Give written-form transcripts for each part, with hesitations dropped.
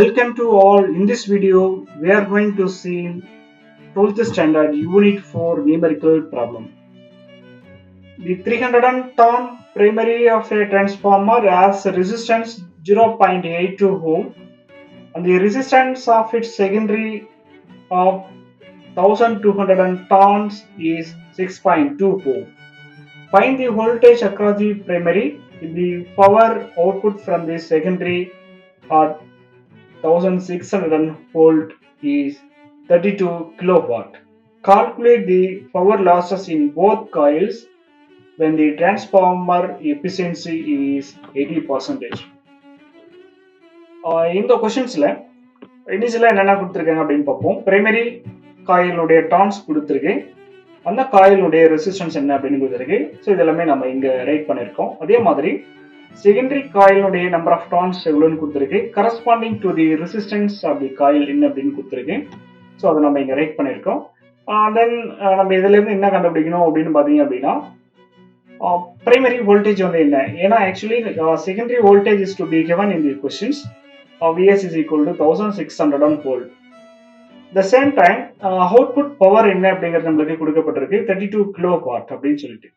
Welcome to all. In this video, we are going to see 12th standard unit 4 numerical problem. The 300 ton primary of a transformer has resistance 0.82 ohm and the resistance of its secondary of 1200 tons is 6.2 ohm. Find the voltage across the primary if the power output from the secondary at 1600 volt is 32 kilowatt. Calculate the power losses in both coils when the transformer efficiency is 80%. இந்த கொஸ்டின்ஸ்ல இனிஷியலா என்னென்ன கொடுத்துருக்காங்க அப்படின்னு பார்ப்போம். Primary காயிலுடைய dance கொடுத்துருக்கு, அந்த காயிலுடைய resistance என்ன அப்படின்னு கொடுத்துருக்கு. ஸோ இதெல்லாமே நம்ம இங்க ரைட் பண்ணியிருக்கோம். அதே மாதிரி செகண்டரி காயிலுடைய நம்பர் ஆஃப் டான்ஸ் எவ்வளோன்னு கொடுத்துருக்கு, corresponding to the resistance of the coil என்ன அப்படின்னு கொடுத்துருக்கு. ஸோ அதை நம்ம இங்கே ரைட் பண்ணியிருக்கோம். தென் நம்ம இதுலேருந்து என்ன கண்டுபிடிக்கணும் அப்படின்னு பார்த்தீங்க அப்படின்னா பிரைமரி வோல்டேஜ் வந்து என்ன, ஏன்னா actually secondary voltage is to be given in the questions Vs is equal to 1600 volt. The same time output power என்ன அப்படிங்கிறது நம்மளுக்கு கொடுக்கப்பட்டிருக்கு 32 kilowatt அப்படின்னு சொல்லிட்டு.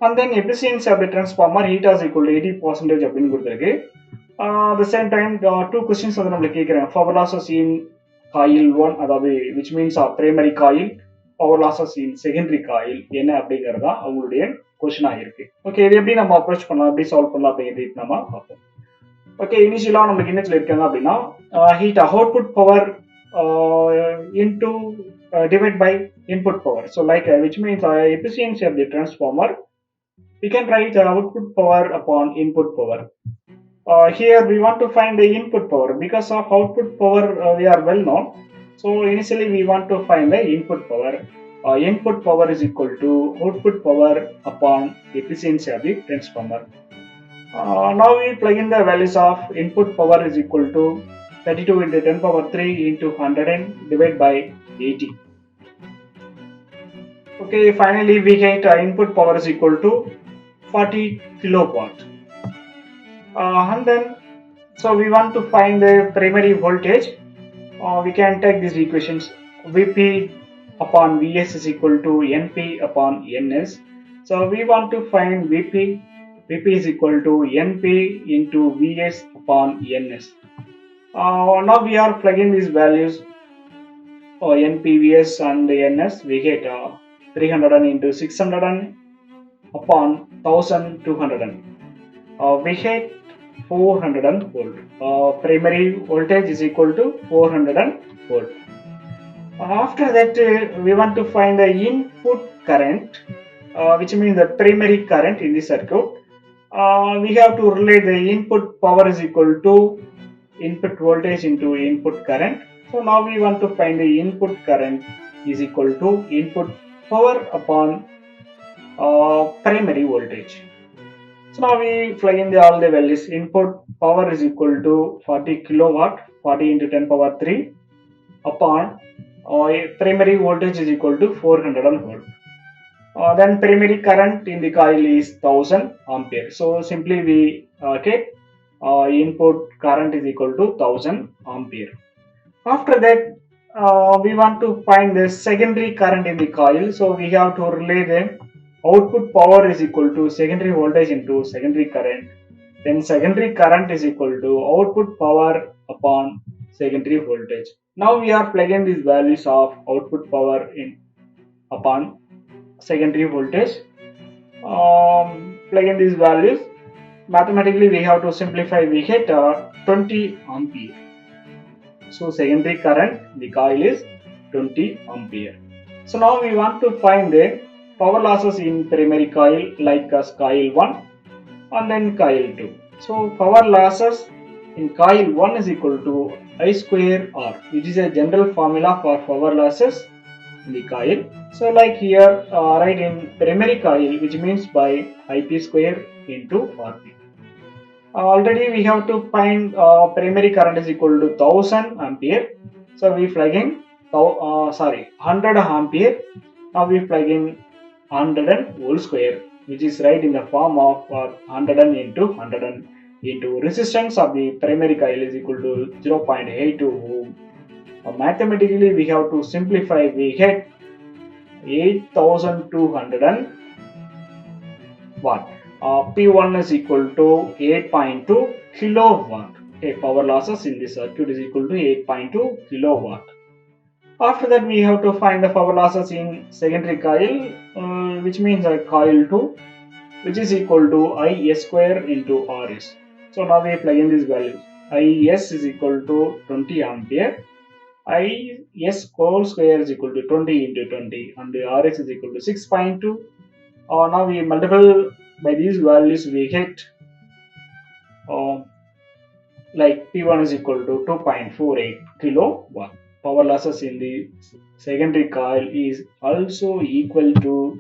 And then efficiency of the transformer heat is equal to 80% அப்படின்னு கொடுத்துருக்கு. The same time two questions வந்து நம்மளுக்கு கேட்குறாங்க. Power losses in coil 1, அதாவது which means primary coil, power losses in secondary coil என்ன அப்படிங்கிறதா அவங்களுடைய கொஸ்டினாக இருக்கு. ஓகே, இது எப்படி நம்ம அப்ரோச் பண்ணலாம், எப்படி சால்வ் பண்ணலாம் அப்படிங்கிறது நம்ம பார்ப்போம். ஓகே, இனிஷியலா நமக்கு என்ன சொல்லியிருக்காங்க அப்படின்னா heat output power into divide by input power. So like which means efficiency of the transformer we can write output power upon input power. Here we want to find the input power. Because of output power we are well known, so initially we want to find the input power. Input power is equal to output power upon efficiency of the transformer. Now we plug in the values of input power is equal to 32 into 10 power 3 into 100 divided by 80. Okay, finally we get input power is equal to 40 kilowatt. And then so we want to find the primary voltage. We can take these equations. Vp upon Vs is equal to Np upon Ns. So we want to find Vp. Vp is equal to Np into Vs upon Ns. Now we are plugging these values Np, Vs and Ns. We get 300 into 600 upon 1200. We get 400 volt. Primary voltage is equal to 400 volt. After that we want to find the input current, which means the primary current in the circuit. We have to relate the input power is equal to input voltage into input current. So now we want to find the input current is equal to input power upon primary voltage. So now we plug in all the values. Input power is equal to 40 kilowatt, 40 into 10 power 3 upon primary voltage is equal to 400 volt. Then primary current in the coil is 1000 ampere. So simply we get input current is equal to 1000 ampere. After that we want to find the secondary current in the coil. So we have to relate the output power is equal to secondary voltage into secondary current. Then secondary current is equal to output power upon secondary voltage. Now we are plugging these values of output power in upon secondary voltage. Plug in these values. Mathematically we have to simplify. We get 20 ampere. So secondary current the coil is 20 ampere. So now we want to find the power losses in primary coil like as coil 1 and then coil 2. So power losses in coil 1 is equal to I square R, which is a general formula for power losses in the coil. So like here write in primary coil, which means by Ip square into Rp. Already we have to find primary current is equal to 1000 ampere. So we plug in 100 ampere. Now we plug in 100 whole square, which is right in the form of 100 into 100 into resistance of the primary coil is equal to 0.82 ohm. Mathematically we have to simplify, we get 8200 watt. P1 is equal to 8.2 kilowatt. Okay, power losses in this circuit is equal to 8.2 kilowatt. After that we have to find the power losses in secondary coil, which means coil 2, which is equal to Is square into Rs. So now we plug in these values. Is is equal to 20 ampere. Is whole square is equal to 20 into 20 and the Rs is equal to 6.2. Now we multiple by these values, we get like P1 is equal to 2.48 kilowatt. Power losses in the secondary coil is also equal to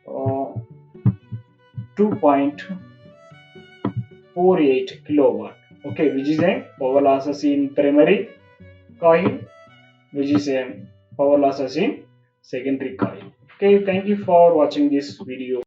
2.48 kilowatt. Okay, which is a power losses in primary coil, which is a power losses in secondary coil. Okay, thank you for watching this video.